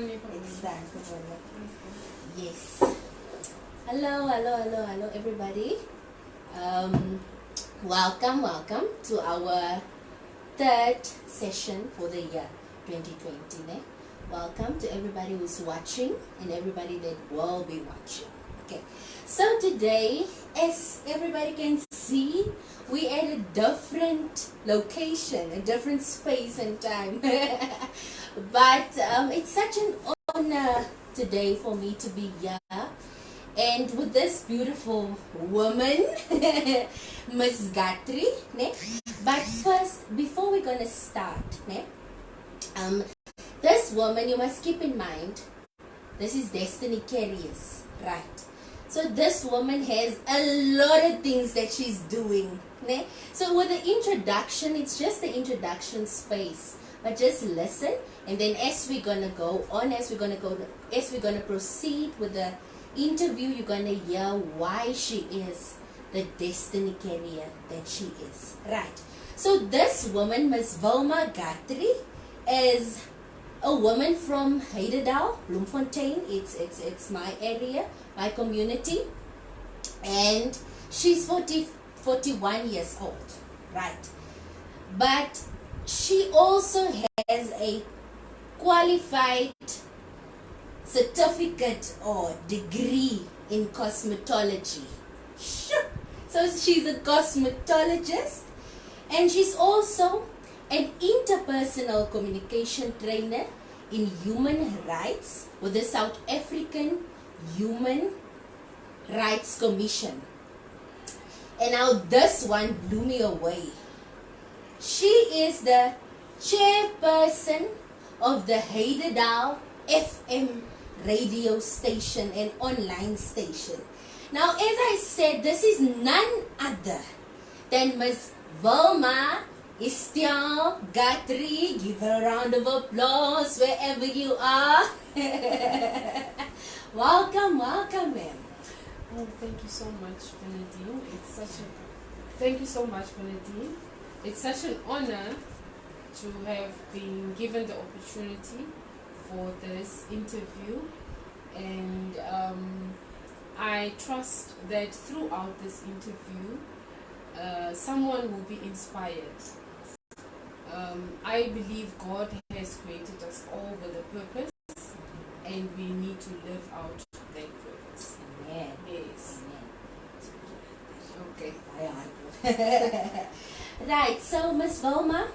It's time for Wilma. Yes. Hello, everybody. Welcome to our third session for the year 2020. Welcome to everybody who's watching and everybody that will be watching. Okay, so today, as everybody can see, we at a different location, a different space and time. But it's such an honor today for me to be here and with this beautiful woman, Miss Gatri. But first, before we're gonna start, this woman, you must keep in mind, this is Destiny Carriers, right? So this woman has a lot of things that she's doing. So with the introduction, it's just the introduction space. But just listen, and then as we're gonna go on, as we're gonna proceed with the interview, you're gonna hear why she is the Destiny Carrier that she is. Right. So this woman, Miss Wilma Gatri, is a woman from Heidedal, Bloemfontein. It's my area, my community, and she's 41 years old, right? But she also has a qualified certificate or degree in cosmetology. So she's a cosmetologist, and she's also an interpersonal communication trainer in human rights with the South African Human Rights Commission. And now this one blew me away. She is the chairperson of the Heidedal FM radio station and online station. Now, as I said, this is none other than Miss Wilma Gatri. Give her a round of applause wherever you are. Welcome, ma'am. Oh, thank you so much, Bernadine. Thank you so much, Bernadine. It's such an honor to have been given the opportunity for this interview, and I trust that throughout this interview, someone will be inspired. I believe God has created us all with a purpose, and we need to live out that purpose. Amen. Yes. Okay. Right. So, Miss Wilma,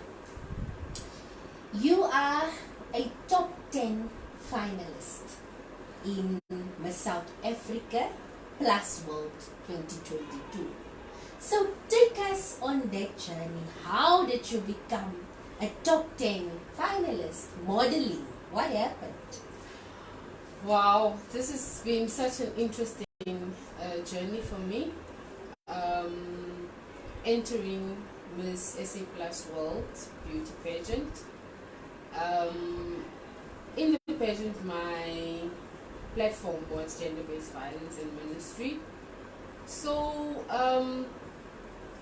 you are a top 10 finalist in Miss South Africa Plus World 2022. So take us on that journey. How did you become a top 10 finalist? Modeling. What happened? Wow, this has been such an interesting journey for me. Entering Miss SA Plus World Beauty Pageant. In the pageant, my platform was gender-based violence and ministry. So,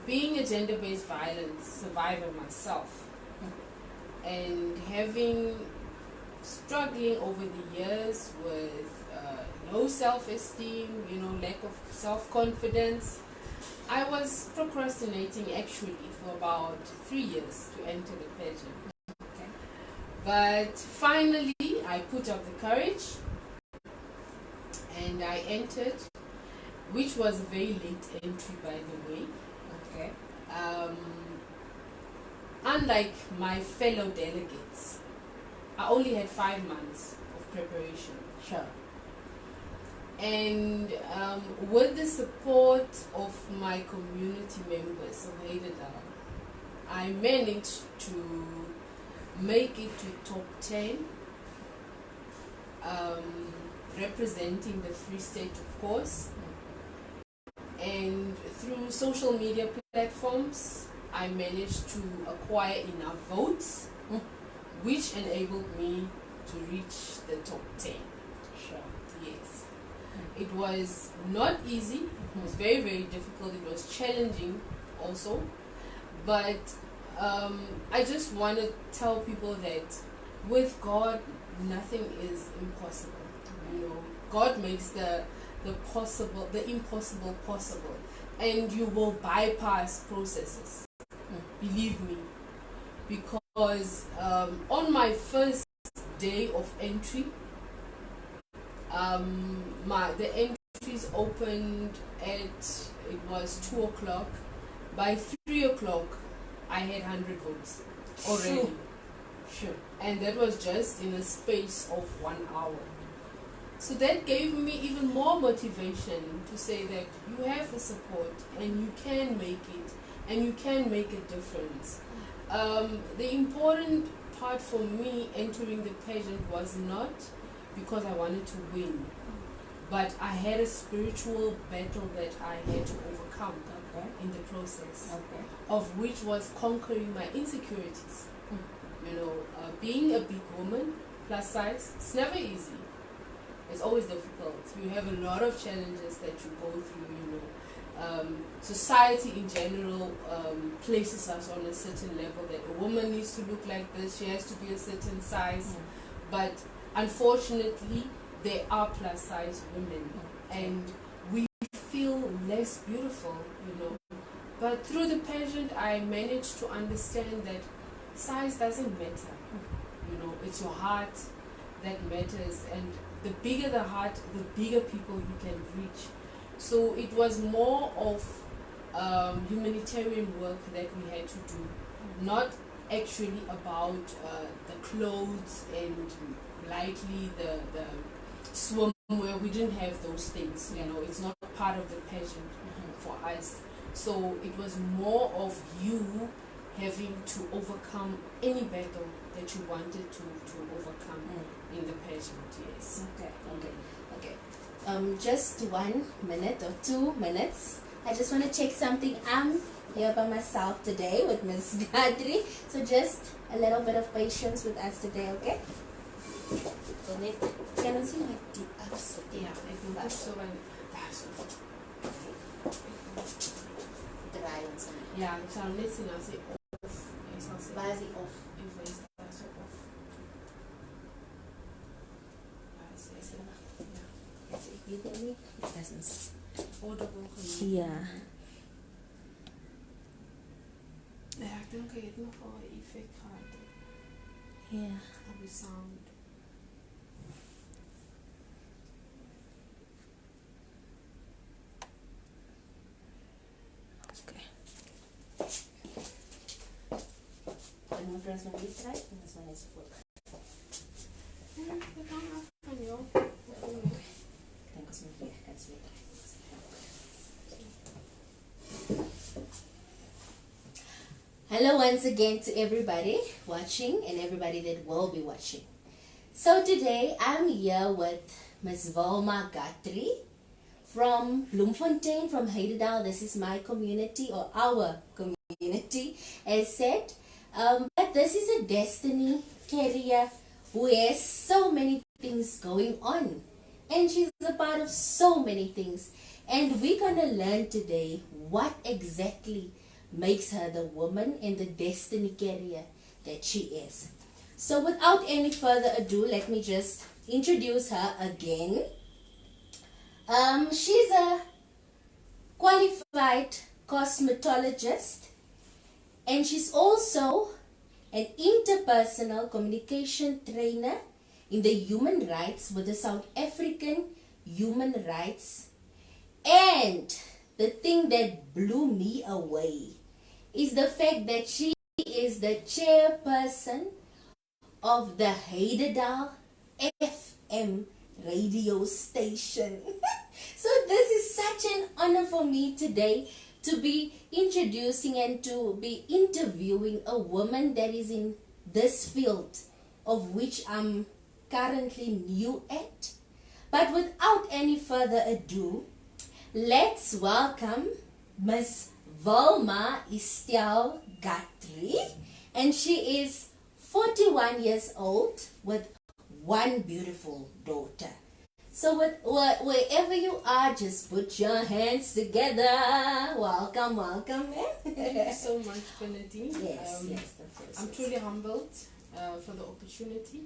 being a gender-based violence survivor myself, and struggling over the years with low self-esteem, lack of self-confidence, I was procrastinating actually for about 3 years to enter the pageant. Okay. But finally, I put up the courage and I entered, which was a very late entry, by the way. Okay. Unlike my fellow delegates, I only had 5 months of preparation. Sure. And with the support of my community members of Heidedal, I managed to make it to top 10, representing the Free State, of course. And through social media platforms, I managed to acquire enough votes, which enabled me to reach the top 10. Sure. Yes. It was not easy. It was very, very difficult. It was challenging also. But I just want to tell people that with God, nothing is impossible. You know, God makes the impossible possible, and you will bypass processes. Believe me, because on my first day of entry, the entries opened at, it was 2 o'clock. By 3 o'clock, I had 100 votes already. Sure. And that was just in a space of 1 hour. So that gave me even more motivation to say that you have the support and you can make it, and you can make a difference. The important part for me entering the pageant was not because I wanted to win, but I had a spiritual battle that I had to overcome in the process, of which was conquering my insecurities. You know, being a big woman, plus size, it's never easy. It's always difficult. You have a lot of challenges that you go through, you know. Society in general places us on a certain level that a woman needs to look like this, she has to be a certain size. But unfortunately, there are plus size women, and we feel less beautiful, you know. But through the pageant, I managed to understand that size doesn't matter. You know, it's your heart that matters, and the bigger the heart, the bigger people you can reach. So it was more of humanitarian work that we had to do, not actually about the clothes and likely the swimwear. We didn't have those things, you know. It's not part of the pageant for us. So it was more of you having to overcome any battle that you wanted to overcome in the pageant. Yes. Okay. Just 1 minute or 2 minutes. I just want to check something. I'm here by myself today with Ms. Gatri. So just a little bit of patience with us today, okay? Can I see my deep ups? Yeah, I think that's so. Dry on some. Yeah, ik zal net zien als hij off. Ik zal zeggen. Waar is die off? Even is dat zo off. Ik weet het niet. Het is audible genoeg. Ja. Ja, ik denk dat je het nog wel een effect gaat. Ja. Op de sound. En mijn vriend nog niet rijdt, en dat is maar net zo goed. Dat kan af van jou. Ik denk als mijn vriend kan ze weer Hello once again to everybody watching and everybody that will be watching. So today I'm here with Ms. Wilma Gatri from Bloemfontein, from Heidedal. This is my community, or our community, as said. But this is a destiny carrier who has so many things going on, and she's a part of so many things, and we're going to learn today what exactly makes her the woman and the destiny carrier that she is. So without any further ado, let me just introduce her again. She's a qualified cosmetologist, and she's also an interpersonal communication trainer in the human rights with the South African Human Rights. And the thing that blew me away is the fact that she is the chairperson of the Heidedal FM radio station. So this is such an honor for me today to be introducing and to be interviewing a woman that is in this field, of which I'm currently new at. But without any further ado, let's welcome Ms. Wilma Gatri, and she is 41 years old with one beautiful daughter. So wherever you are, just put your hands together. Welcome, welcome. Thank you so much, Bernadine. Yes, I'm truly humbled for the opportunity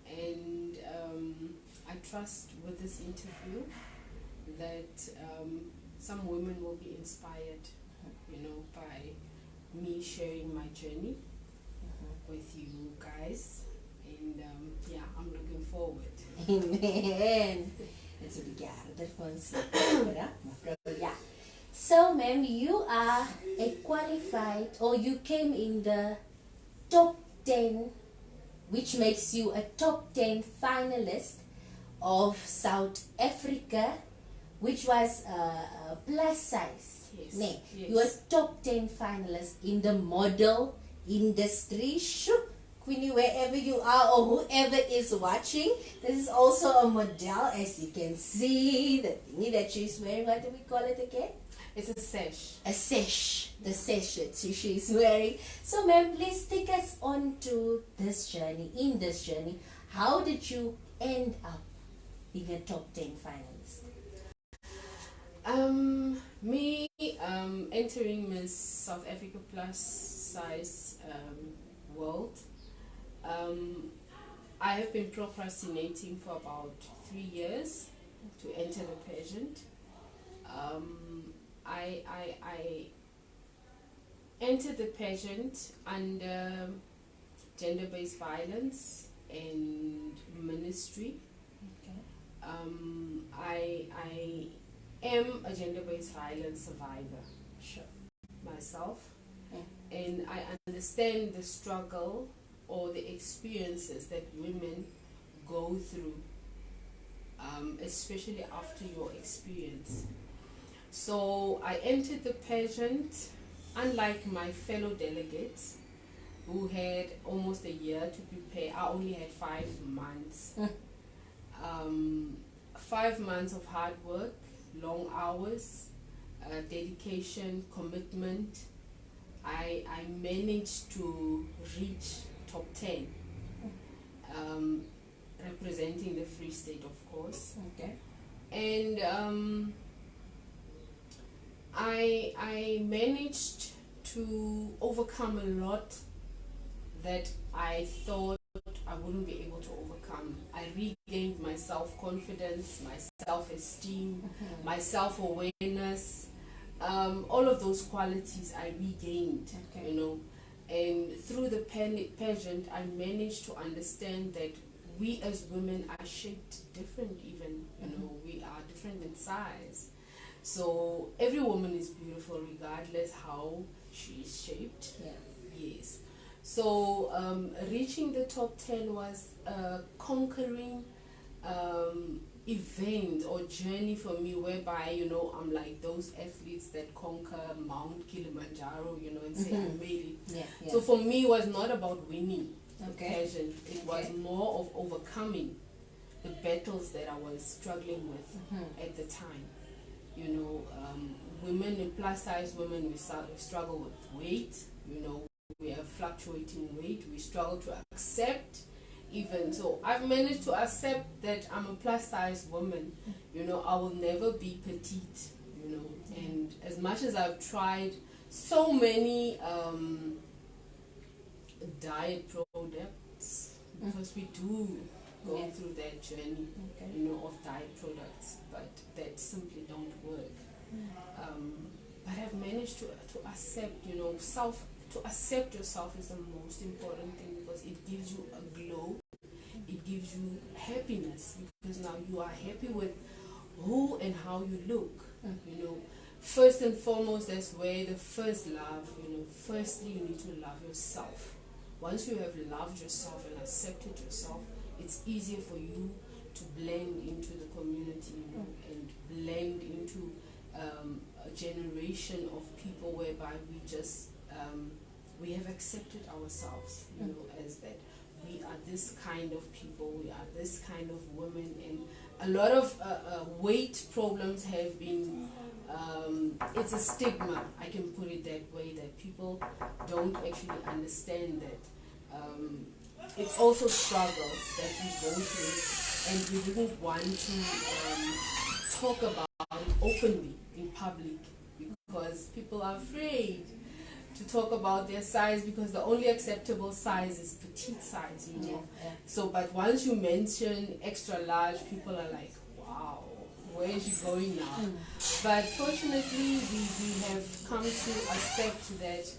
And I trust with this interview that some women will be inspired, by me sharing my journey with you guys. And I'm looking forward. Amen. It's a big yeah. So, ma'am, you are a qualified, or you came in the top 10, which makes you a top 10 finalist of South Africa, which was plus size. Yes. Nee, Yes. you are top 10 finalist in the model industry. Shoo, Queenie, wherever you are or whoever is watching, this is also a model, as you can see. The thingy that she's wearing, what do we call it again? It's a sash. A sash, the sash that she's wearing. So, ma'am, please take us on to this journey. In this journey, how did you end up being a top 10 finalist? Me entering Miss South Africa plus size world. I have been procrastinating for about 3 years to enter the pageant. I entered the pageant under gender-based violence and ministry. Okay. I am a gender-based violence survivor. Sure. Myself. Yeah. And I understand the struggle or the experiences that women go through, especially after your experience. So I entered the pageant, unlike my fellow delegates who had almost a year to prepare. I only had 5 months. 5 months of hard work, long hours, dedication, commitment. I managed to reach top 10, representing the Free State, of course. Okay. And I managed to overcome a lot that I thought I wouldn't be able to overcome. I regained my self-confidence, my self-esteem, my self-awareness. All of those qualities I regained, Okay. And through the pageant, I managed to understand that we as women are shaped different even, we are different in size. So every woman is beautiful regardless how she is shaped. Yeah. Yes. So reaching the top 10 was a conquering event or journey for me, whereby I'm like those athletes that conquer Mount Kilimanjaro, and say I made it. Yeah. So for me, it was not about winning the Okay. pageant. It was more of overcoming the battles that I was struggling with at the time. Women in plus size women, we struggle with weight. We have fluctuating weight. We struggle to accept. Even so, I've managed to accept that I'm a plus size woman. I will never be petite. And as much as I've tried so many diet products, because we do go through that journey, of diet products, but that simply don't work. But I've managed to accept, to accept yourself is the most important thing, because it gives you a glow, it gives you happiness, because now you are happy with who and how you look. First and foremost, that's where the first love, firstly you need to love yourself. Once you have loved yourself and accepted yourself, it's easier for you to blend into the community, and blend into a generation of people whereby we just we have accepted ourselves, as that we are this kind of people, we are this kind of women, and a lot of weight problems have been, it's a stigma, I can put it that way, that people don't actually understand that it's also struggles that we go through, and we didn't want to talk about it openly in public, because people are afraid to talk about their size, because the only acceptable size is petite size, you know. So, but once you mention extra large, people are like, wow, where is she going now? But fortunately, we have come to accept that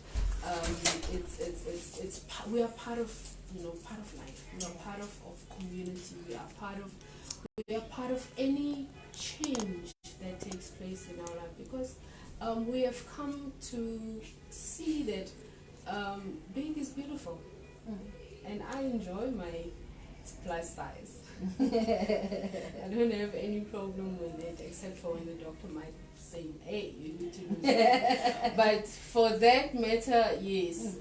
we are part of, you know, part of life. We are part of community. We are part of any change that takes place in our life, because we have come to see that being is beautiful, and I enjoy my plus size. I don't have any problem with it, except for when the doctor might say, hey, you need to lose weight. But for that matter, yes,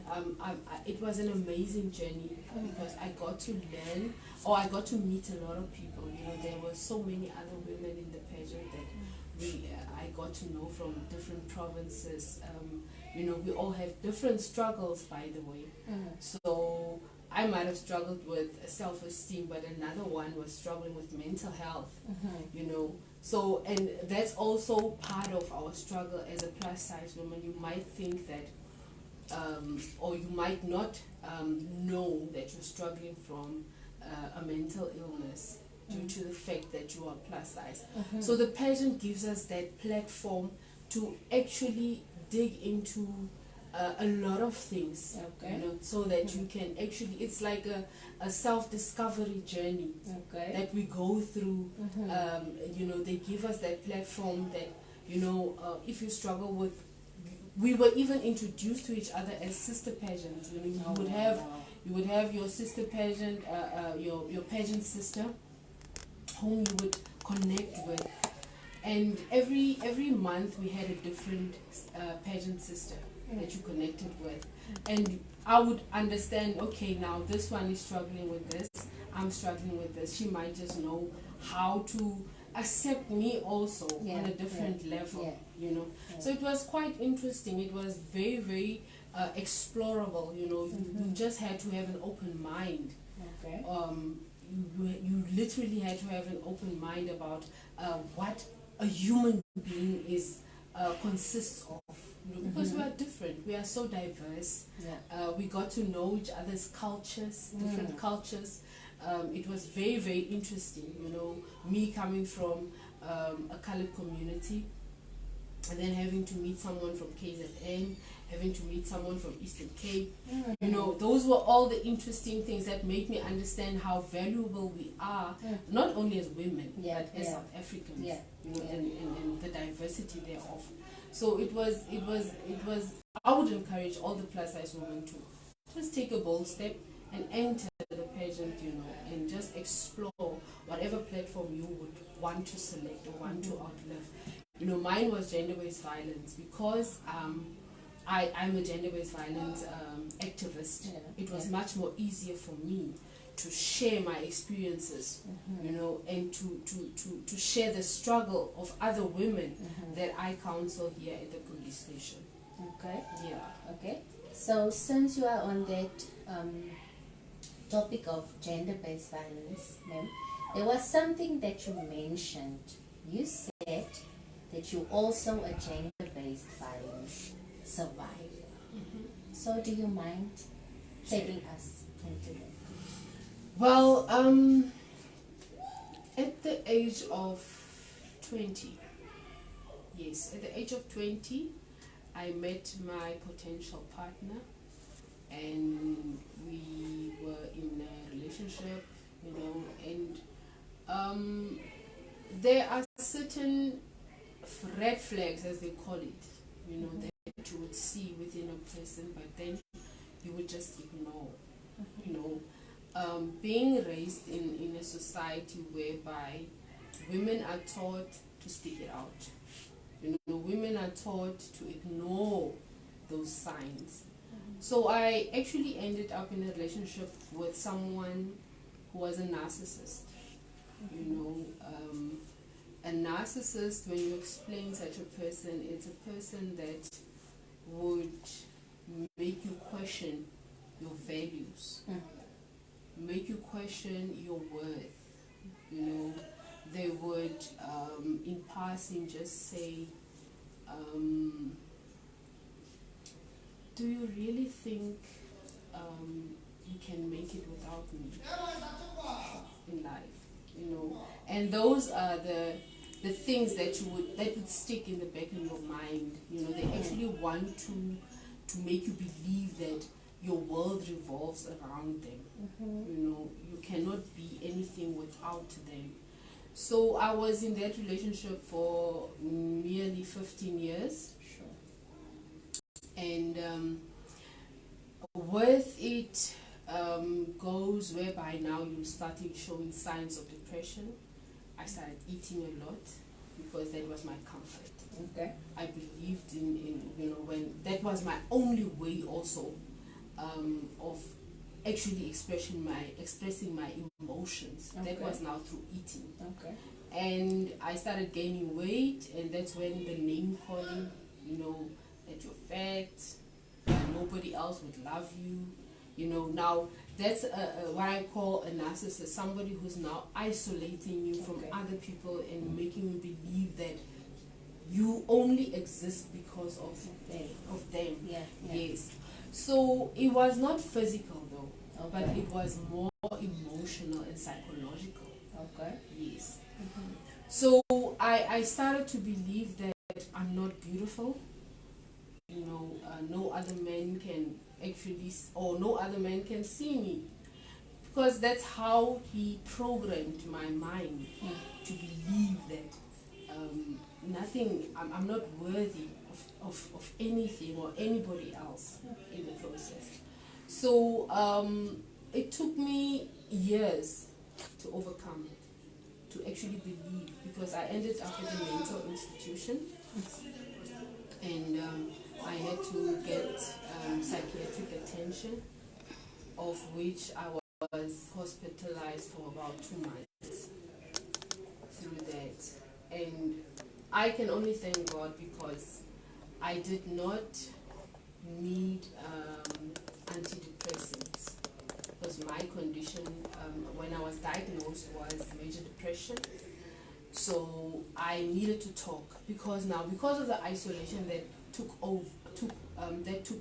it was an amazing journey, because I got to learn, or I got to meet a lot of people. You know, there were so many other women in the pageant that I got to know from different provinces. You know, we all have different struggles, by the way. So I might have struggled with self-esteem, but another one was struggling with mental health, you know. So, and that's also part of our struggle as a plus-size woman. You might think that, or you might not know that you're struggling from a mental illness due to the fact that you are plus size. So the pageant gives us that platform to actually dig into a lot of things, you know, so that you can actually, it's like a self-discovery journey that we go through. You know, they give us that platform that, you know, if you struggle with, we were even introduced to each other as sister pageants. You know, you would have your sister pageant, your pageant sister, whom you would connect with, and every month we had a different pageant sister that you connected with, and I would understand, okay, now this one is struggling with this, I'm struggling with this. She might just know how to accept me also on a different level, you know. So it was quite interesting. It was very, very explorable, you know. You just had to have an open mind. You literally had to have an open mind about what a human being is consists of, you know, because we are different, we are so diverse. We got to know each other's cultures, different cultures. It was very, very interesting, you know, me coming from a colored community, and then having to meet someone from KZN, having to meet someone from Eastern Cape. You know, those were all the interesting things that made me understand how valuable we are, not only as women, but as South Africans, you know, and the diversity thereof. So it was, I would encourage all the plus size women to just take a bold step and enter the pageant, you know, and just explore whatever platform you would want to select or want to outlive. You know, mine was gender-based violence, because I'm a gender-based violence activist. It was much more easier for me to share my experiences, you know, and to share the struggle of other women that I counsel here at the police station. Okay. So since you are on that topic of gender-based violence, ma'am, there was something that you mentioned. You said that you also a gender-based violence survivor. So do you mind taking us into that? Well, at the age of 20, yes, at the age of 20, I met my potential partner, and we were in a relationship, you know, and there are certain red flags, as they call it, you know, that you would see within a person, but then you would just ignore, you know. Being raised in a society whereby women are taught to stick it out, you know, women are taught to ignore those signs. So I actually ended up in a relationship with someone who was a narcissist, you know. A narcissist, when you explain such a person, it's a person that would make you question your values, make you question your worth, you know. They would, in passing, just say, do you really think you can make it without me in life? You know, and those are the things that would stick in the back of your mind. You know, they actually want to make you believe that your world revolves around them. You know, you cannot be anything without them. So I was in that relationship for nearly 15 years. And with it goes whereby now you started showing signs of depression. I started eating a lot because that was my comfort. Okay. I believed in you know, when that was my only way also of actually expressing my emotions. Okay. That was now through eating. Okay. And I started gaining weight, and that's when the name calling, you know, that you're fat, nobody else would love you, you know. Now that's what I call a narcissist, somebody who's now isolating you from other people and making you believe that you only exist because of them. Yeah. Yes. So it was not physical though, but it was more emotional and psychological. Okay. Yes. So I started to believe that I'm not beautiful. You know, no other man can actually, or no other man can see me, because that's how he programmed my mind to believe that I'm not worthy of anything or anybody else in the process. So it took me years to overcome it, to actually believe, because I ended up at a mental institution, and I had to get psychiatric attention, of which I was hospitalized for about 2 months through that. And I can only thank God, because I did not need antidepressants, because my condition when I was diagnosed was major depression. So I needed to talk, because of the isolation that took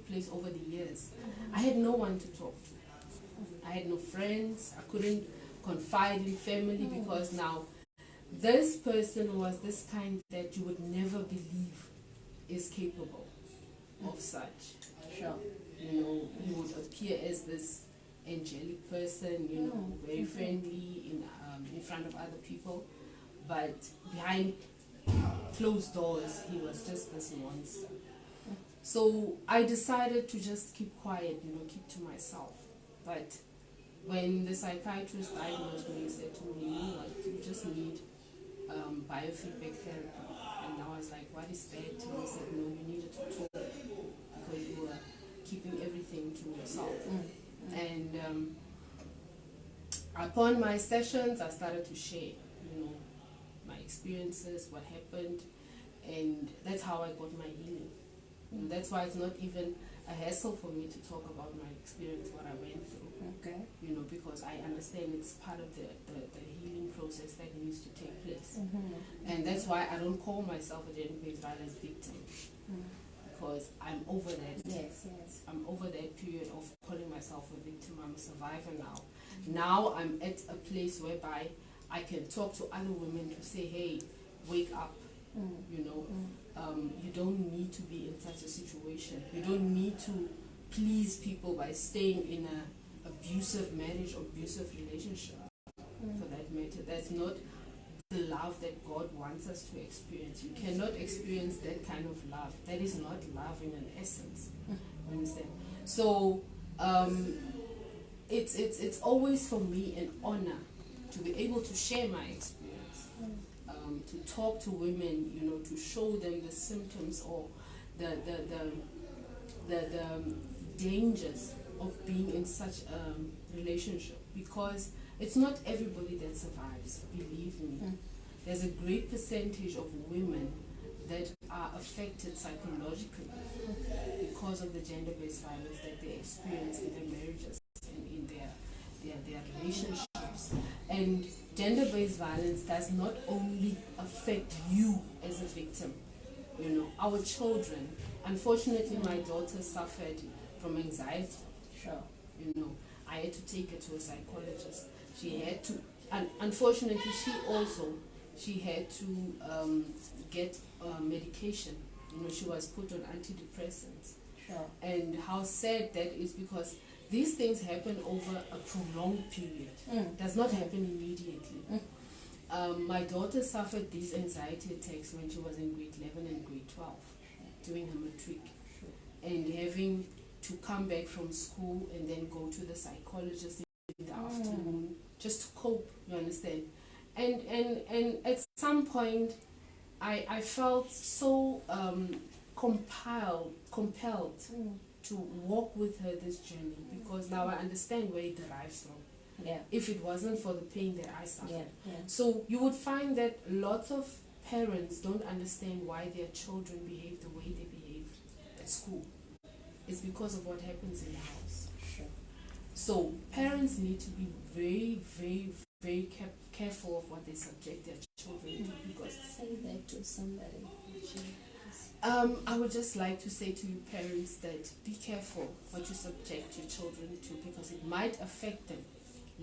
place over the years, I had no one to talk to. I had no friends. I couldn't confide in family, because now this person was this kind that you would never believe is capable of such. Sure. You know, he would appear as this angelic person, you know, very friendly in front of other people, but behind closed doors, he was just this monster. So I decided to just keep quiet, you know, keep to myself. But when the psychiatrist diagnosed me, he said to me, you know what, you just need biofeedback therapy. And I was like, what is that? And he said, no, you needed to talk, because you were keeping everything to yourself. And upon my sessions, I started to share, you know, my experiences, what happened, and that's how I got my healing. And that's why it's not even a hassle for me to talk about my experience, what I went through. Okay. You know, because I understand it's part of the healing process that needs to take place. And that's why I don't call myself a gender-based violence victim, because I'm over that. Yes. I'm over that period of calling myself a victim. I'm a survivor now. Now I'm at a place whereby I can talk to other women to say, hey, wake up. You know, you don't need to be in such a situation. You don't need to please people by staying in an abusive marriage or abusive relationship, for that matter. That's not the love that God wants us to experience. You cannot experience that kind of love. That is not love in an essence. You understand? So it's always for me an honor to be able to share my experience. To talk to women, you know, to show them the symptoms or the dangers of being in such a relationship, because it's not everybody that survives, believe me. There's a great percentage of women that are affected psychologically because of the gender-based violence that they experience in their marriages and in their relationships. And gender-based violence does not only affect you as a victim, You know, our children, unfortunately my daughter suffered from anxiety. Sure. You know, I had to take her to a psychologist. She had to, and unfortunately she had to get medication. You know, she was put on antidepressants. Sure. And how sad that is, because these things happen over a prolonged period. It does not happen immediately. My daughter suffered these anxiety attacks when she was in grade 11 and grade 12, doing her matric, and having to come back from school and then go to the psychologist in the afternoon just to cope, you understand? And at some point I felt so compelled to walk with her this journey, because now I understand where it derives from. Yeah. If it wasn't for the pain that I suffered. Yeah. So you would find that lots of parents don't understand why their children behave the way they behave at school. It's because of what happens in the house. Sure. So parents need to be very, very, very careful of what they subject their children to, because Say that to somebody. I would just like to say to you parents that be careful what you subject your children to, because it might affect them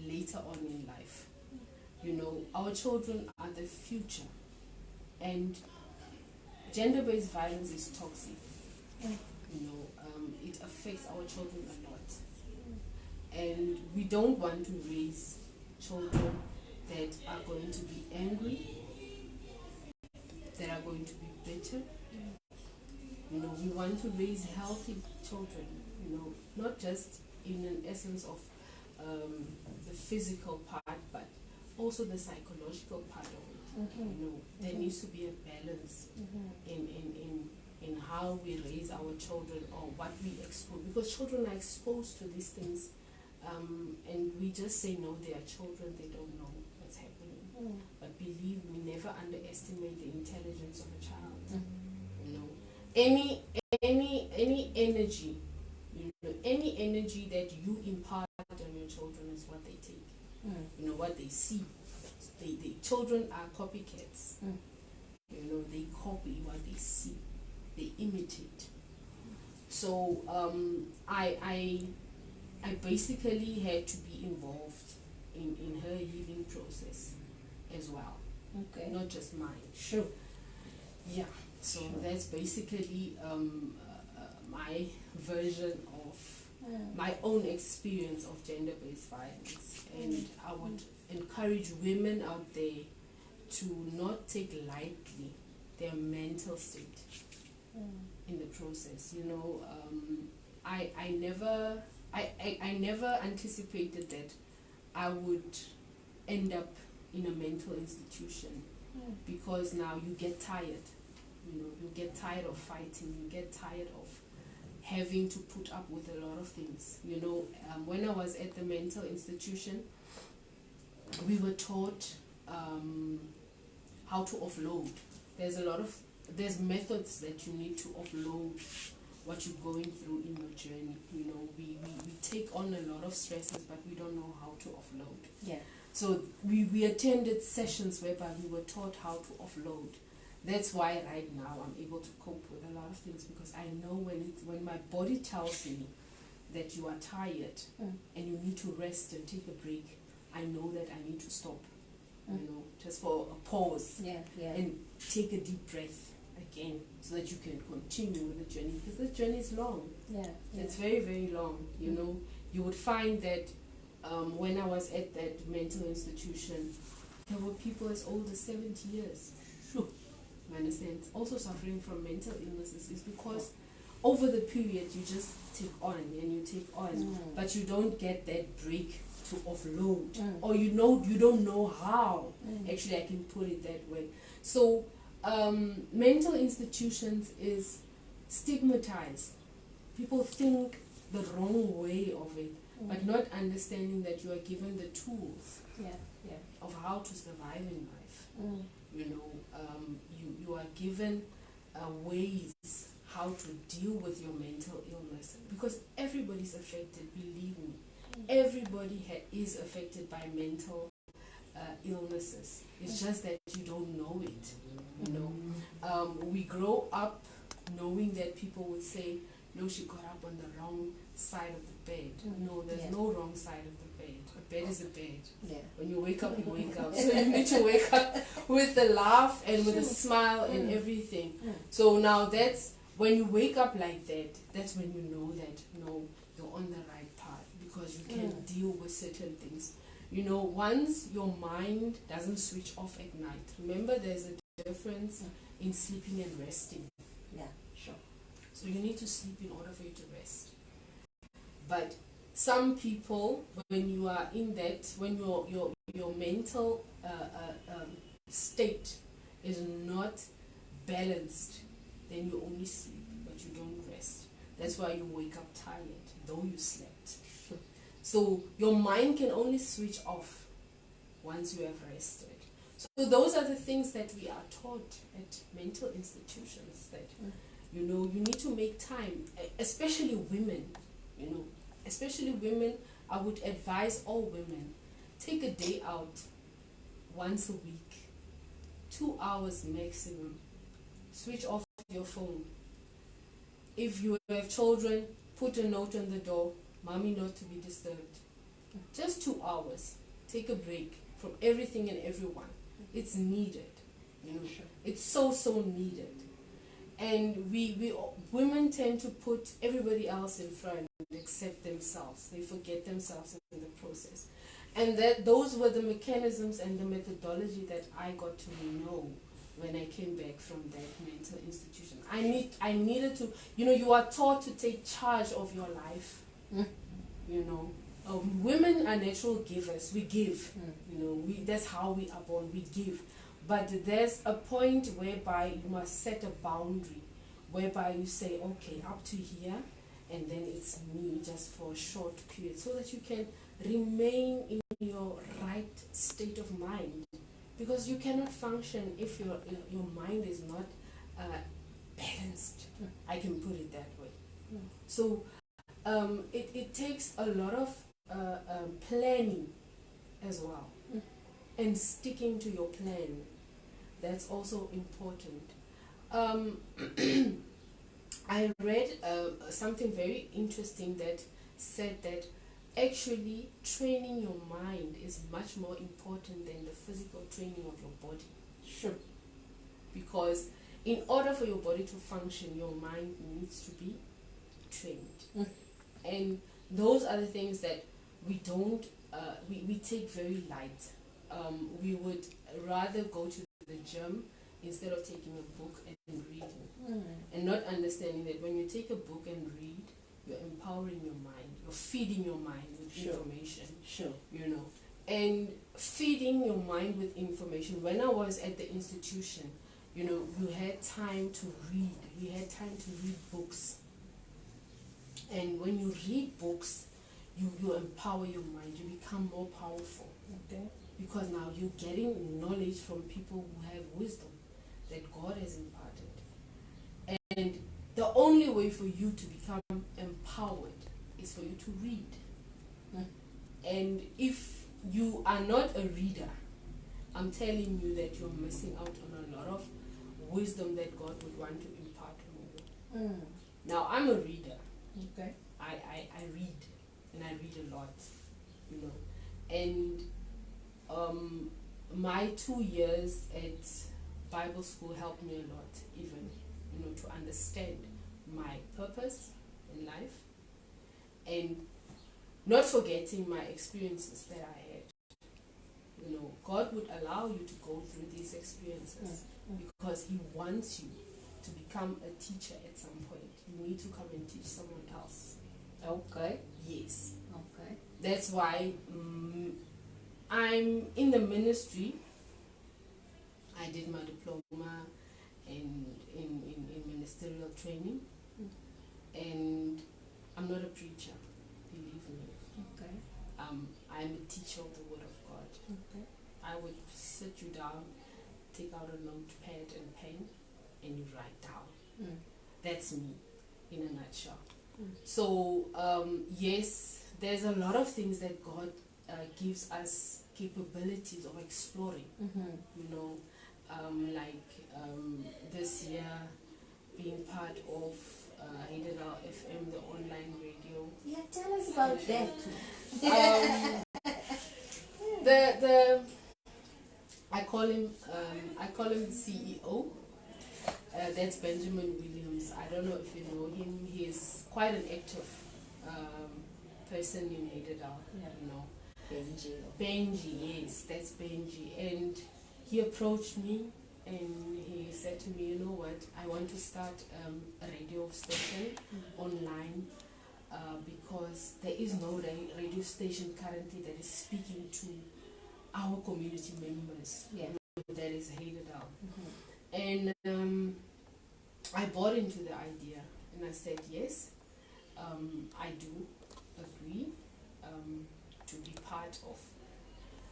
later on in life. You know, our children are the future, and gender-based violence is toxic. You know, it affects our children a lot, and we don't want to raise children that are going to be angry, that are going to be bitter. You know, we want to raise healthy children, you know, not just in an essence of the physical part, but also the psychological part of it. You know, there needs to be a balance in how we raise our children, or what we expose, because children are exposed to these things, and we just say no, they are children, they don't know what's happening. But believe me, never underestimate the intelligence of a child. You know, any energy, you know, any energy that you impart on your children is what they take. You know, what they see. Children are copycats. You know, they copy what they see, they imitate. So I basically had to be involved in her healing process as well. Okay. Not just mine. Sure. Yeah. So that's basically my version of my own experience of gender-based violence, and I would encourage women out there to not take lightly their mental state in the process. You know, I never anticipated that I would end up in a mental institution, because now you get tired. You know, you get tired of fighting, you get tired of having to put up with a lot of things. You know, when I was at the mental institution, we were taught how to offload. There's methods that you need to offload what you're going through in your journey. You know, we take on a lot of stresses, but we don't know how to offload. Yeah. So we attended sessions whereby we were taught how to offload. That's why right now I'm able to cope with a lot of things, because I know when my body tells me that you are tired and you need to rest and take a break, I know that I need to stop. You know, just for a pause, and take a deep breath again, so that you can continue with the journey, because the journey is long. It's very, very long. You know, you would find that when I was at that mental institution, there were people as old as 70 years. You understand? Also suffering from mental illnesses, is because over the period you just take on and you take on, but you don't get that break to offload, or you don't know how. Actually, I can put it that way. So mental institutions is stigmatized. People think the wrong way of it, but not understanding that you are given the tools of how to survive in life. You know, you are given ways how to deal with your mental illness, because everybody's affected, believe me. Everybody is affected by mental illnesses. It's just that you don't know it. You know, we grow up knowing that people would say, "No, she got up on the wrong side of the bed." No, there's no wrong side of the bed. A bed is a bed. Yeah. When you wake up, you wake up. So you need to wake up with a laugh and with a smile and everything. So now that's when you wake up like that. That's when you know that no, you're on the right path, because you can deal with certain things. You know, once your mind doesn't switch off at night. Remember, there's a difference in sleeping and resting. Yeah, sure. So you need to sleep in order for you to rest. But some people, when you are in that, when your mental state is not balanced, then you only sleep, but you don't rest. That's why you wake up tired, though you slept. So your mind can only switch off once you have rested. So those are the things that we are taught at mental institutions, that you know, you need to make time, especially women. You know, especially women, I would advise all women, take a day out once a week, 2 hours maximum. Switch off your phone. If you have children, put a note on the door, "Mommy not to be disturbed." Just 2 hours. Take a break from everything and everyone. It's needed. You know, it's so needed. And we women tend to put everybody else in front except themselves. They forget themselves in the process. And that those were the mechanisms and the methodology that I got to know when I came back from that mental institution. I needed to, you know, you are taught to take charge of your life. You know, women are natural givers. We give. You know, that's how we are born. We give. But there's a point whereby you must set a boundary, whereby you say, okay, up to here, and then it's me just for a short period, so that you can remain in your right state of mind. Because you cannot function if your mind is not balanced. I can put it that way. So it takes a lot of planning as well, and sticking to your plan. That's also important. I read something very interesting that said that actually training your mind is much more important than the physical training of your body. Sure. Because in order for your body to function, your mind needs to be trained. And those are the things that we don't, we take very light. We would rather go to the gym instead of taking a book and reading. And not understanding that when you take a book and read, you're empowering your mind, you're feeding your mind with information. Sure. You know, and feeding your mind with information. When I was at the institution, you know, we had time to read. We had time to read books. And when you read books, you empower your mind. You become more powerful. Okay. Because now you're getting knowledge from people who have wisdom that God has imparted. And the only way for you to become empowered is for you to read. And if you are not a reader, I'm telling you that you're missing out on a lot of wisdom that God would want to impart on you. Now, I'm a reader. Okay. I read, and I read a lot, you know. And my 2 years at Bible school helped me a lot, even, you know, to understand my purpose in life, and not forgetting my experiences that I had. You know, God would allow you to go through these experiences because He wants you to become a teacher at some point. You need to come and teach someone else. Okay. Yes. Okay. That's why I'm in the ministry. I did my diploma in ministerial training, and I'm not a preacher, believe me. Okay. I'm a teacher of the Word of God. Okay. I would sit you down, take out a notepad and pen, and you write down. That's me, in a nutshell. So yes, there's a lot of things that God gives us capabilities of exploring, you know, this year being part of Hidera FM, the online radio. Yeah, tell us about that. I call him the CEO. That's Benjamin Williams. I don't know if you know him. He's quite an active person in Hidera, you know. Benji, yes, that's Benji. And he approached me and he said to me, you know what, I want to start a radio station online because there is no radio station currently that is speaking to our community members, that is Hidera. And I bought into the idea and I said, yes, I do agree to be part of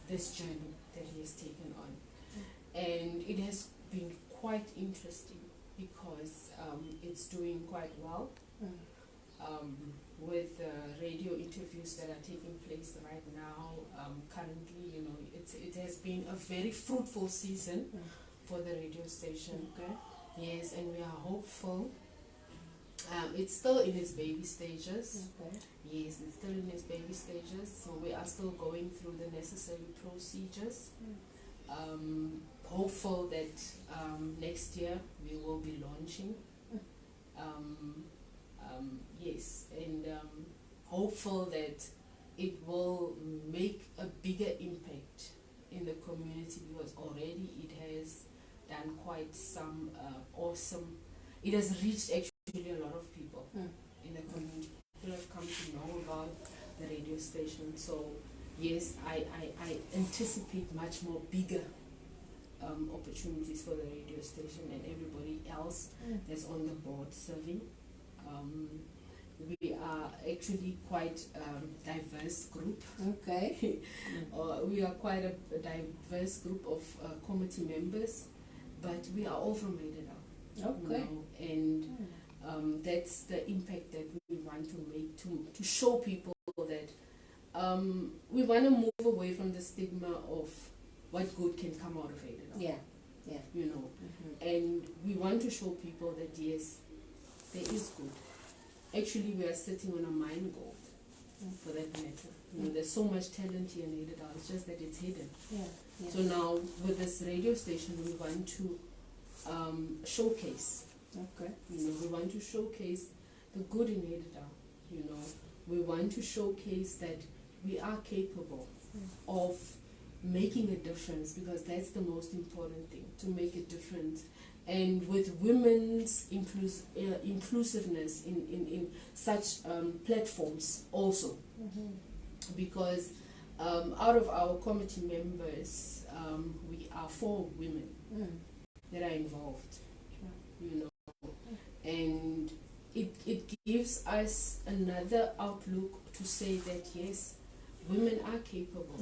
this journey that he has taken on. And it has been quite interesting because it's doing quite well with radio interviews that are taking place right now. Currently, you know, it has been a very fruitful season for the radio station. Yes, and we are hopeful. It's still in its baby stages. Yes, it's still in its baby stages. So we are still going through the necessary procedures. Hopeful that next year we will be launching. Yes, and hopeful that it will make a bigger impact in the community because already it has done quite some awesome. It has reached actually a lot of people in the community. People have come to know about the radio station. So yes, I anticipate much more bigger opportunities for the radio station and everybody else that's on the board serving. We are actually quite a diverse group. We are quite a diverse group of committee members, but we are all from Hidera. You know, and that's the impact that we want to make, to show people that we want to move away from the stigma of what good can come out of Hidera. You know, and we want to show people that yes, there is good. Actually, we are sitting on a mine gold, for that matter. You know, there's so much talent here in Hidera, it's just that it's hidden. So now, with this radio station, we want to showcase. You know, we want to showcase the good in Hidera. You know, we want to showcase that we are capable of making a difference, because that's the most important thing, to make a difference. And with women's inclusiveness in such platforms also, because out of our committee members, we are 4 women that are involved, you know, and it gives us another outlook to say that yes, women are capable.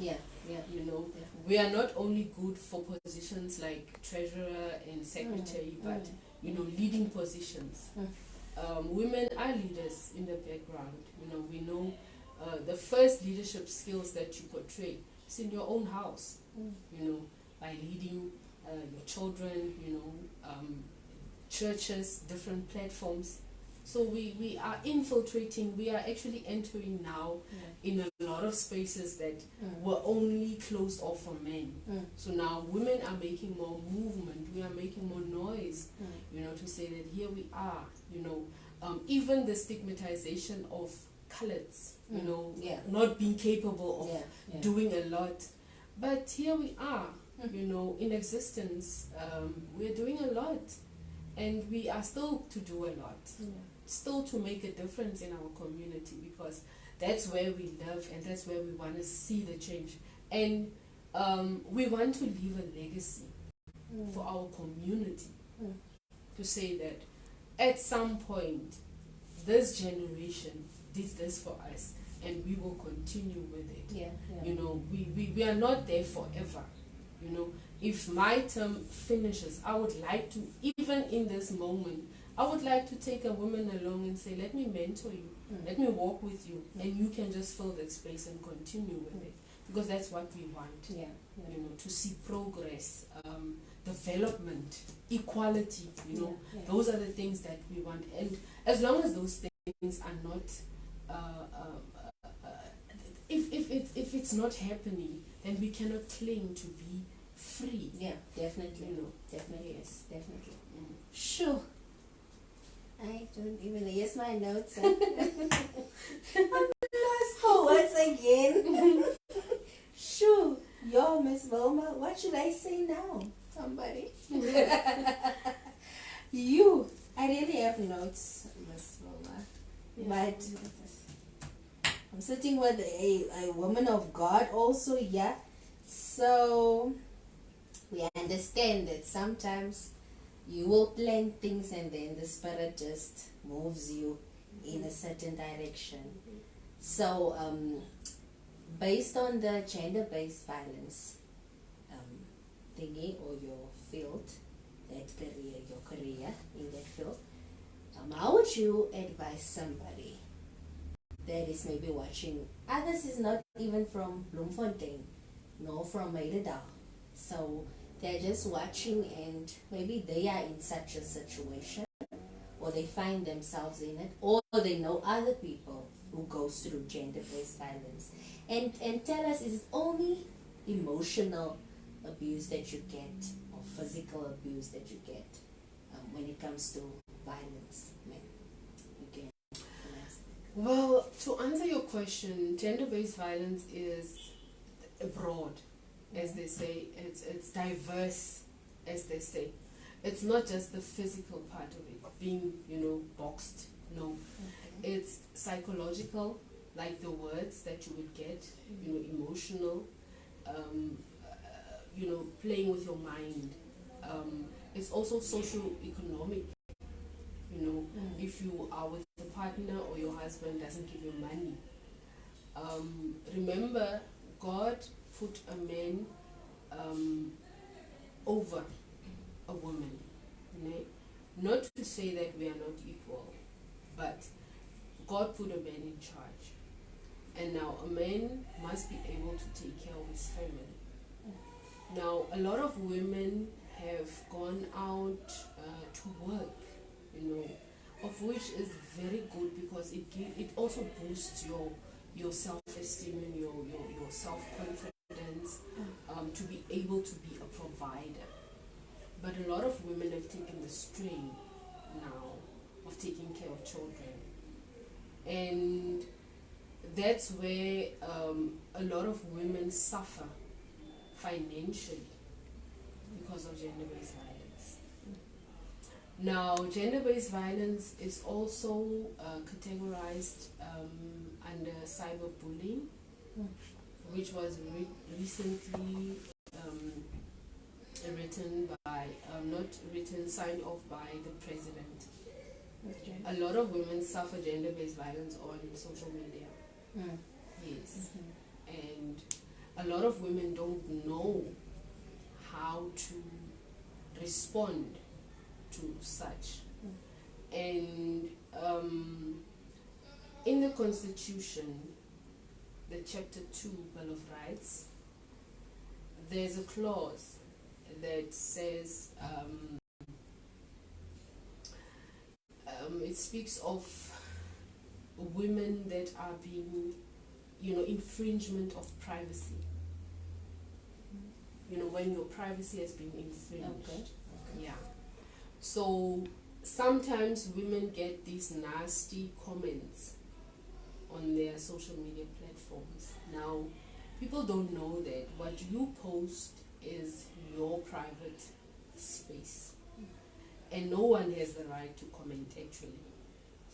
You know, we are not only good for positions like treasurer and secretary, but you know, leading positions. Women are leaders in the background. You know, we know the first leadership skills that you portray is in your own house. You know, by leading your children. You know, churches, different platforms. So we are infiltrating, we are actually entering now in a lot of spaces that were only closed off for men. So now women are making more movement, we are making more noise, you know, to say that here we are, you know, even the stigmatization of coloreds, you know, not being capable of doing a lot. But here we are, you know, in existence, we're doing a lot. And we are still to do a lot, still to make a difference in our community, because that's where we live and that's where we want to see the change. And we want to leave a legacy for our community, to say that at some point this generation did this for us and we will continue with it. You know, we are not there forever. You know, if my term finishes, I would like to, even in this moment, I would like to take a woman along and say, let me mentor you, let me walk with you, and you can just fill that space and continue with it. because that's what we want. Yeah. You know, to see progress, development, equality. You know, those are the things that we want. And as long as those things are not, if it's not happening, then we cannot claim to be free. Yeah, definitely. You know, Definitely. Yes, definitely. Mm. Sure. I don't even, yes, my notes. I'm lost for words again. Sure. Yo, Miss Wilma, what should I say now? Somebody. You. I really have notes, Miss Wilma. Yeah. But I'm sitting with a woman of God also, yeah. So we understand that sometimes you will plan things and then the spirit just moves you in a certain direction. So based on the gender-based violence thingy, or your field, that career, your career in that field, how would you advise somebody that is maybe watching? Others is not even from Bloemfontein, nor from Maidendal. So they're just watching and maybe they are in such a situation, or they find themselves in it, or they know other people who goes through gender-based violence. And tell us, is it only emotional abuse that you get, or physical abuse that you get when it comes to violence? Again. Well, to answer your question, gender-based violence is broad, as they say. It's diverse, as they say. It's not just the physical part of it, being, you know, boxed. No. It's psychological, like the words that you would get, you know, emotional, you know, playing with your mind. It's also socio-economic. You know, if you are with a partner or your husband doesn't give you money. Remember, God put a man over a woman. You know? Not to say that we are not equal, but God put a man in charge. And now a man must be able to take care of his family. Now, a lot of women have gone out to work, you know, of which is very good, because it also boosts your self-esteem and your self-confidence, to be able to be a provider. But a lot of women have taken the strain now of taking care of children. And that's where a lot of women suffer financially because of gender-based violence. Now, gender-based violence is also categorized under cyberbullying, which was recently signed off by the president. Okay. A lot of women suffer gender-based violence on social media. Yes. And a lot of women don't know how to respond to such. And in the Constitution, the Chapter 2 Bill of Rights, there's a clause that says it speaks of women that are being, you know, infringement of privacy. You know, when your privacy has been infringed. Okay. Yeah. So sometimes women get these nasty comments on their social media platforms. Now, people don't know that what you post is your private space, and no one has the right to comment, actually.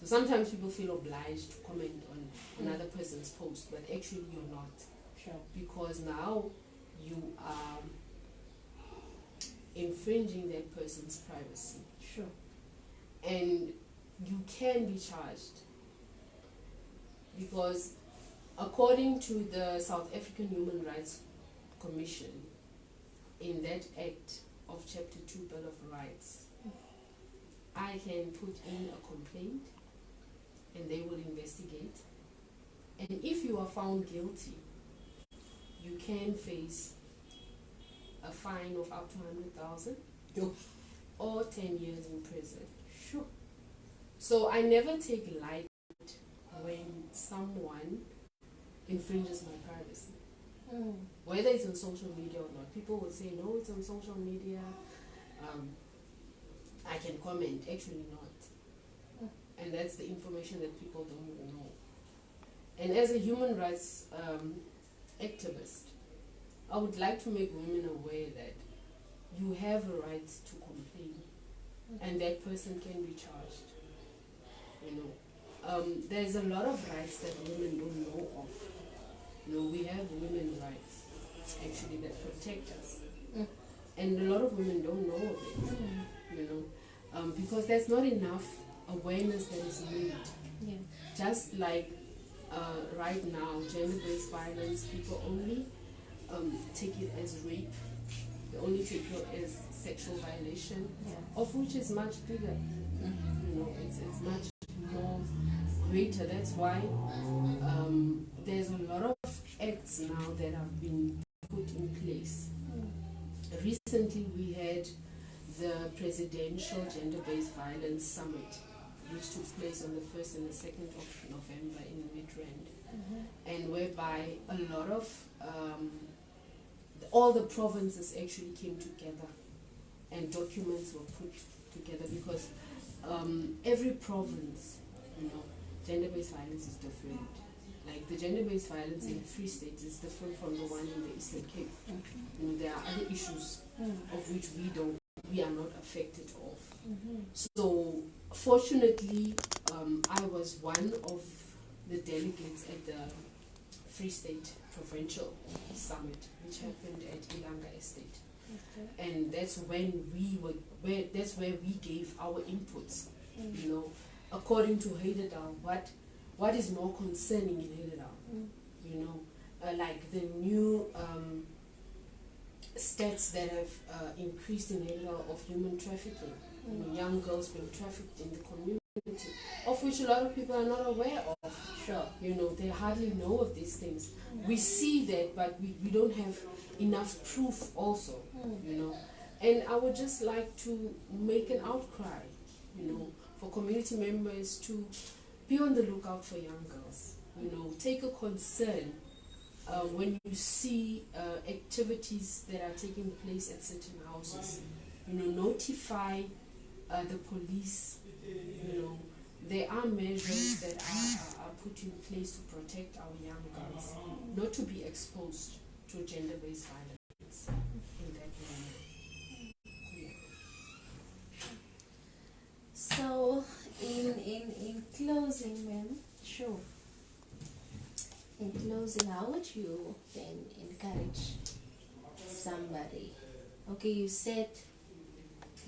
So sometimes people feel obliged to comment on another person's post, but actually you're not. Sure. Because now you are infringing that person's privacy. Sure. And you can be charged, because according to the South African Human Rights Commission, in that act of Chapter 2 Bill of Rights, I can put in a complaint and they will investigate, and if you are found guilty, you can face a fine of up to 100,000 or 10 years in prison. Sure. So I never take light when someone infringes my privacy. Whether it's on social media or not. People will say, no, it's on social media. I can comment. Actually not. And that's the information that people don't even know. And as a human rights activist, I would like to make women aware that you have a right to complain, and that person can be charged. You know, there's a lot of rights that women don't know of. You know, we have women's rights actually that protect us, and a lot of women don't know of it. You know, because there's not enough awareness that is made. Yeah. Just like right now, gender-based violence, people only take it as rape. They only take it as sexual violation, of which is much bigger. You know, it's much more greater. That's why there's a lot of acts now that have been put in place. Recently, we had the Presidential Gender-Based Violence Summit, which took place on the 1st and the 2nd of November in Midrand, and whereby a lot of all the provinces actually came together and documents were put together, because every province, you know, gender-based violence is different. Like the gender-based violence in the Free State is different from the one in the Eastern Cape. You know, there are other issues of which we are not affected of. So fortunately, I was one of the delegates at the Free State Provincial Summit, which happened at Ilanga Estate. And that's when that's where we gave our inputs. You know, according to Heidedal, what is more concerning in Heidedal? You know, like the new stats that have increased in Heidedal of human trafficking. You know, young girls being trafficked in the community, of which a lot of people are not aware of. Sure. You know, they hardly know of these things. We see that, but we don't have enough proof also, you know. And I would just like to make an outcry, you know, for community members to be on the lookout for young girls. You know, take a concern when you see activities that are taking place at certain houses. You know, notify the police. You know, there are measures that are put in place to protect our young girls, not to be exposed to gender-based violence in that manner. Yeah. So, in closing, ma'am, sure. In closing, how would you then encourage somebody? Okay, you said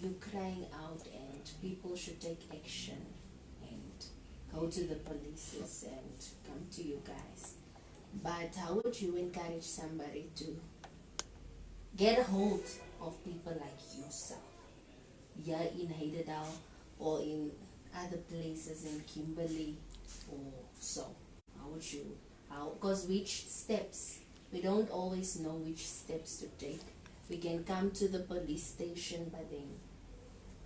you're crying out and people should take action and go to the police and come to you guys. But how would you encourage somebody to get a hold of people like yourself here in Heidedal or in other places in Kimberley or so? How would you, because which steps, we don't always know which steps to take. We can come to the police station, but then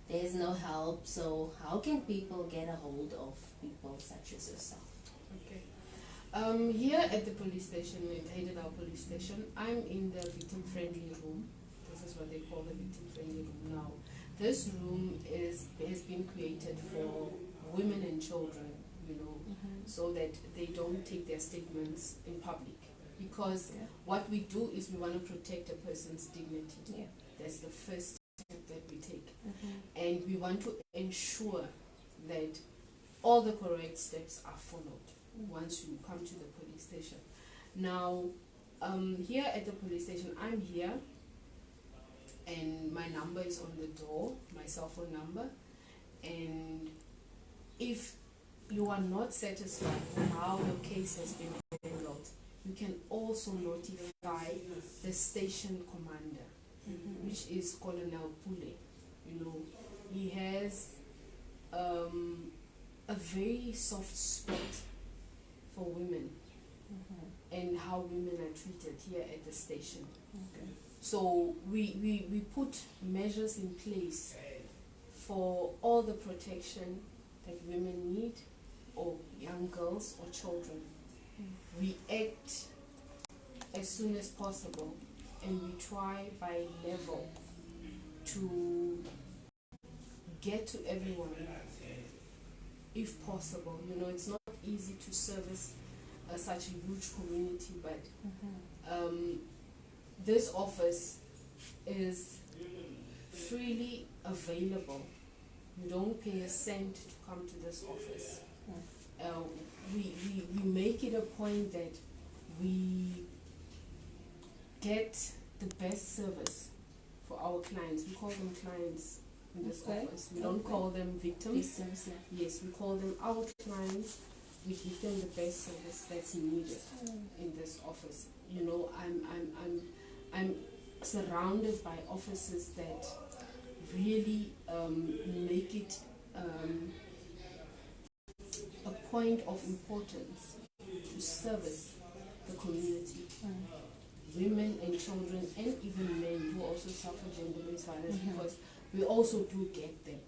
there's no help. So how can people get a hold of people such as yourself? Okay. Here at the police station, at Heidedal Police Station, I'm in the victim-friendly room. This is what they call the victim-friendly room now. This room has been created for women and children, you know, so that they don't take their statements in public. Because what we do is we want to protect a person's dignity. Yeah. That's the first step that we take. And we want to ensure that all the correct steps are followed once you come to the police station. Now, here at the police station, I'm here, and my number is on the door, my cell phone number. And if you are not satisfied with how your case has been handled, you can also notify the station commander, which is Colonel Pule. You know, he has a very soft spot for women. and how women are treated here at the station. Okay. So we put measures in place for all the protection that women need, or young girls or children. We act as soon as possible, and we try by level to get to everyone if possible. You know, it's not easy to service such a huge community, but this office is freely available. You don't pay a cent to come to this office. We make it a point that we get the best service for our clients. We call them clients in this office. We don't call them victims. Yes, we call them our clients. We give them the best service that's needed in this office. You know, I'm surrounded by offices that really make it a point of importance to service the community. Women and children and even men who also suffer gender-based violence, because we also do get them.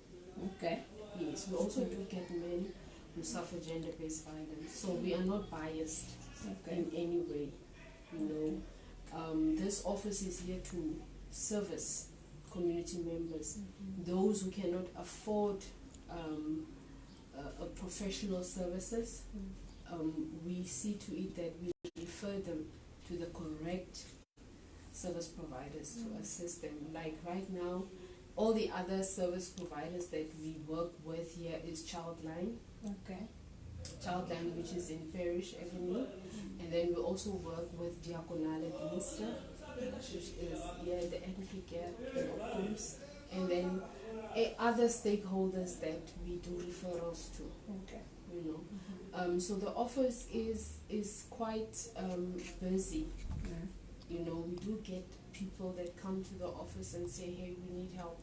Okay. Yes, we also do get men who suffer gender-based violence. So we are not biased in any way. You know, this office is here to service community members, those who cannot afford professional services. We see to it that we refer them to the correct service providers to assist them. Like right now, all the other service providers that we work with here is Childline. Okay. Childline, which is in Parish Avenue, and then we also work with Diagonale Dienste, which is here the Ethnic Care groups, and then other stakeholders that we do referrals to. Okay. You know, so the office is quite busy. You know, we do get people that come to the office and say, hey, we need help,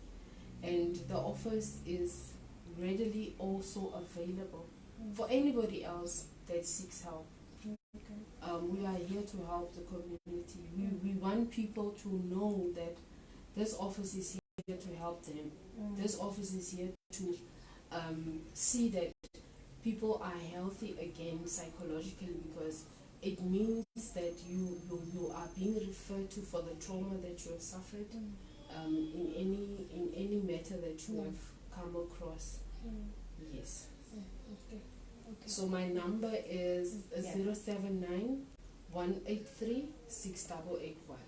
and the office is readily also available for anybody else that seeks help. We are here to help the community. We want people to know that this office is here to help them. This office is here to see that people are healthy again psychologically, because it means that you are being referred to for the trauma that you have suffered in any matter that you have come across. Yes. Okay. So my number is 079 183 6881.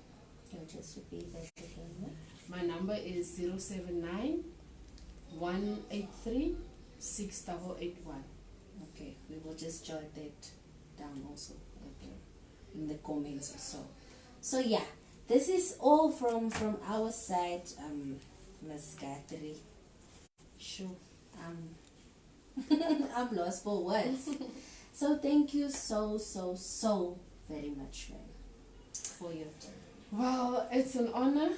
Can you just repeat that again? My number is 079 183 6881. Okay, we will just jot that down also in the comments or so. So yeah, this is all from our side, Ms. Gatri. Sure. I'm lost for words. So thank you so very much, ma'am, for your time. Well, it's an honor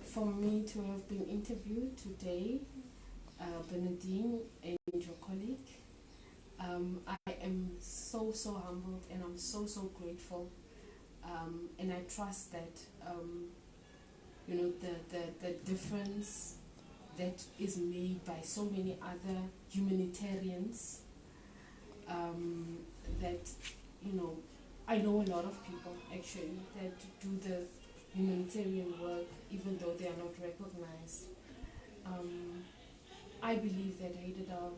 for me to have been interviewed today, Bernadine and your colleague. I am so humbled, and I'm so grateful, and I trust that you know, the difference that is made by so many other humanitarians, that, you know, I know a lot of people actually that do the humanitarian work even though they are not recognized. I believe that Haidedal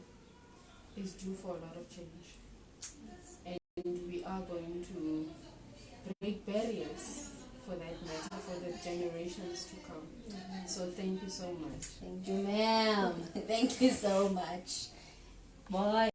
is due for a lot of change, and we are going to break barriers for that matter, for the generations to come. So thank you so much. Thank you, ma'am. Thank you so much. Bye.